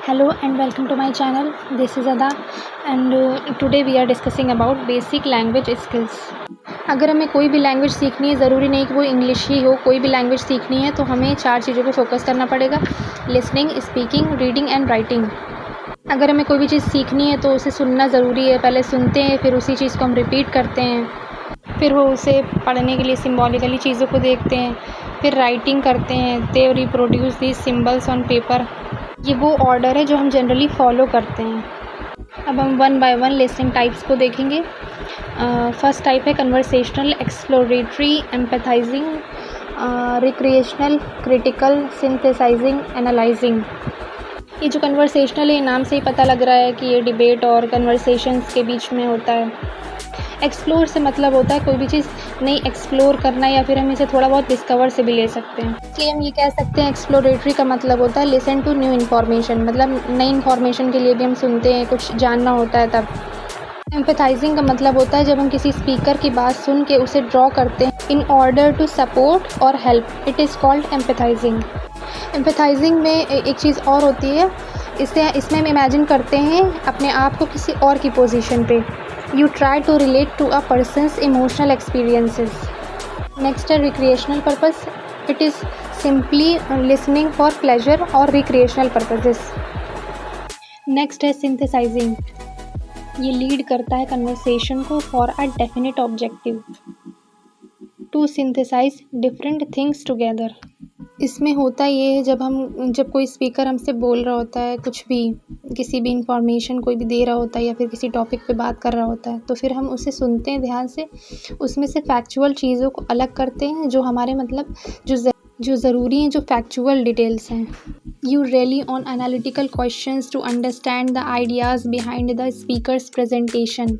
Hello and welcome to my channel. This is Ada and today we are discussing about basic language skills. अगर हमें कोई भी language सीखनी है, ज़रूरी नहीं कि वो इंग्लिश ही हो, कोई भी लैंग्वेज सीखनी है तो हमें 4 चीज़ों पे फोकस करना पड़ेगा: listening, speaking, reading and writing. अगर हमें कोई भी चीज़ सीखनी है तो उसे सुनना ज़रूरी है। पहले सुनते हैं, फिर उसी चीज़ को हम रिपीट करते हैं, फिर वो उसे पढ़ने के लिए सिम्बॉलिकली चीज़ों को देखते हैं, फिर राइटिंग करते हैं। They reproduce these symbols on paper. ये वो ऑर्डर है जो हम जनरली फॉलो करते हैं। अब हम one by one listening types को देखेंगे। फर्स्ट टाइप है conversational, exploratory, empathising, recreational, critical, synthesising, analysing. ये जो कन्वर्सेशनल है, नाम से ही पता लग रहा है कि ये डिबेट और कन्वर्सेशंस के बीच में होता है। एक्सप्लोर से मतलब होता है कोई भी चीज़ नई एक्सप्लोर करना, या फिर हम इसे थोड़ा बहुत डिस्कवर से भी ले सकते हैं। इसलिए हम ये कह सकते हैं एक्सप्लोरेटरी का मतलब होता है लिसन टू न्यू इन्फॉर्मेशन, मतलब नई इन्फॉर्मेशन के लिए भी हम सुनते हैं, कुछ जानना होता है तब। एम्पैथाइजिंग का मतलब होता है जब हम किसी स्पीकर की बात सुन के उसे ड्रॉ करते हैं इन ऑर्डर टू सपोर्ट और हेल्प, इट इज़ कॉल्ड एम्पैथाइजिंग। एम्पैथाइजिंग में एक चीज़ और होती है, इसमें हम इमेजिन करते हैं अपने आप को किसी और की पोजीशन पे। You try to relate to a person's emotional experiences. Next है recreational purpose. It is simply listening for pleasure or recreational purposes. Next है synthesizing. ये लीड करता है कन्वर्सेशन को for a definite objective. To synthesize different things together. इसमें होता ये है जब कोई स्पीकर हमसे बोल रहा होता है, कुछ भी, किसी भी इंफॉर्मेशन कोई भी दे रहा होता है या फिर किसी टॉपिक पे बात कर रहा होता है, तो फिर हम उसे सुनते हैं ध्यान से, उसमें से फैक्चुअल चीज़ों को अलग करते हैं जो हमारे मतलब जो ज़रूरी हैं, जो फैक्चुअल डिटेल्स हैं। You rely on analytical questions to understand the ideas behind the speakers presentation.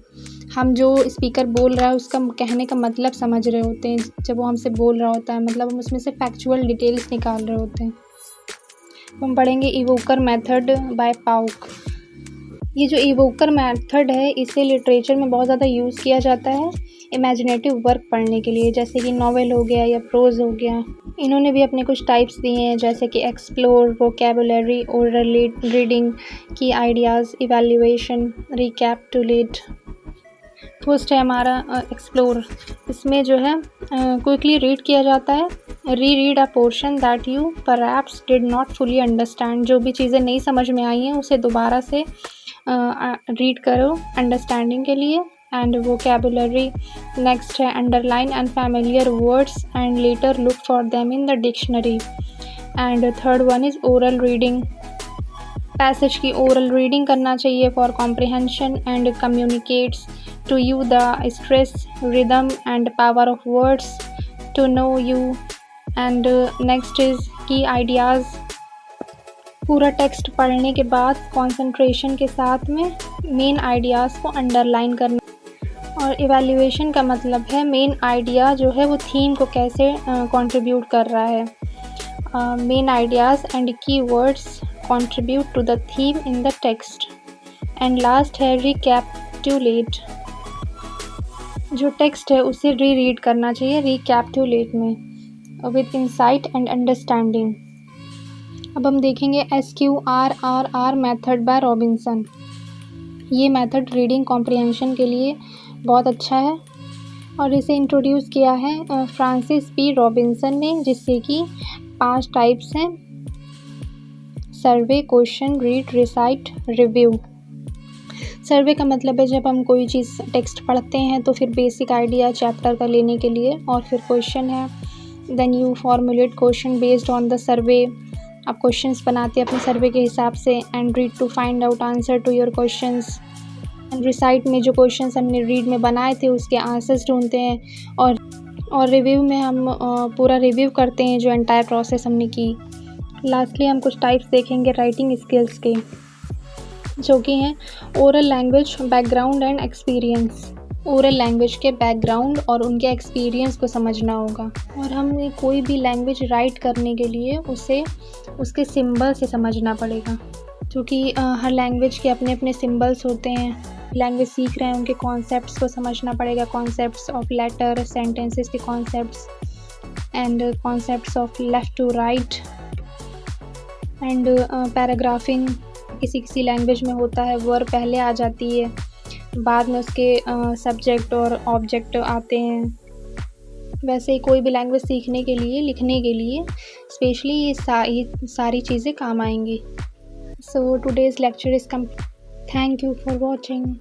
हम जो स्पीकर बोल रहा है उसका कहने का मतलब समझ रहे होते हैं जब वो हमसे बोल रहा होता है, मतलब हम उसमें से फैक्चुअल डिटेल्स निकाल रहे होते हैं। हम पढ़ेंगे इवोकर मेथड बाय पाउक। ये जो इवोकर मेथड है इसे लिटरेचर में बहुत ज़्यादा यूज़ किया जाता है इमेजिनेटिव वर्क पढ़ने के लिए, जैसे कि नॉवेल हो गया या प्रोज हो गया। इन्होंने भी अपने कुछ टाइप्स दिए हैं, जैसे कि एक्सप्लोर, वोकैबुलरी, ओरल रीडिंग, की आइडियाज़, इवैल्यूएशन, रिकैपिटुलेट। फर्स्ट है हमारा एक्सप्लोर। इसमें जो है क्विकली रीड किया जाता है। Read a portion that you perhaps did not fully understand. जो भी चीज़ें नहीं समझ में आई हैं उसे दोबारा से रीड करो अंडरस्टैंडिंग के लिए। एंड वोकैबुलरी नेक्स्ट है underline unfamiliar words and later look for them in the dictionary. And third one is oral reading. Passage की ओरल रीडिंग करना चाहिए for comprehension and communicates to you the stress, rhythm and power of words to know you. And next is key ideas. पूरा text पढ़ने के बाद concentration के साथ में मेन आइडियाज़ को अंडरलाइन करना। और इवैल्यूएशन का मतलब है मेन आइडिया जो है वो थीम को कैसे कंट्रीब्यूट कर रहा है। Main ideas and key words contribute to the theme in the text. And last है रिकैपिटुलेट। जो टेक्स्ट है उसे रीड करना चाहिए रिकैपिटुलेट में विद इंसाइट एंड अंडरस्टैंडिंग। अब हम देखेंगे SQRRR मेथड बाय रॉबिन्सन। ये मेथड रीडिंग कॉम्प्रिहेंशन के लिए बहुत अच्छा है और इसे इंट्रोड्यूस किया है फ्रांसिस पी रॉबिन्सन ने, जिससे कि 5 टाइप्स हैं: सर्वे, क्वेश्चन, रीड, रिसाइट, रिव्यू। सर्वे का मतलब है जब हम कोई चीज़ टेक्स्ट पढ़ते हैं तो फिर बेसिक आइडिया चैप्टर का लेने के लिए। और फिर क्वेश्चन है, then you formulate question based on the survey. आप क्वेश्चंस बनाते हैं अपने सर्वे के हिसाब से। And read to find out answer to your questions. And recite में जो क्वेश्चंस हमने रीड में बनाए थे उसके आंसर्स ढूंढते हैं। और रिव्यू में हम पूरा रिव्यू करते हैं जो एंटायर प्रोसेस हमने की। लास्टली हम कुछ टाइप्स देखेंगे राइटिंग स्किल्स के, जो कि हैं oral language, background and experience. Oral language के बैकग्राउंड और उनके एक्सपीरियंस को समझना होगा। और हमें कोई भी लैंग्वेज राइट करने के लिए उसे उसके सिंबल से समझना पड़ेगा, क्योंकि हर लैंग्वेज के अपने अपने सिंबल्स होते हैं। लैंग्वेज सीख रहे हैं उनके कॉन्सेप्ट्स को समझना पड़ेगा, कॉन्सेप्ट्स ऑफ लेटर, सेंटेंसेस के concepts and concepts of left to right and paragraphing, किसी किसी लैंग्वेज में होता है वर्ब पहले आ जाती है, बाद में उसके सब्जेक्ट और ऑब्जेक्ट आते हैं। वैसे ही कोई भी लैंग्वेज सीखने के लिए, लिखने के लिए स्पेशली ये सारी चीज़ें काम आएंगी। सो today's lecture is come. Thank you for watching.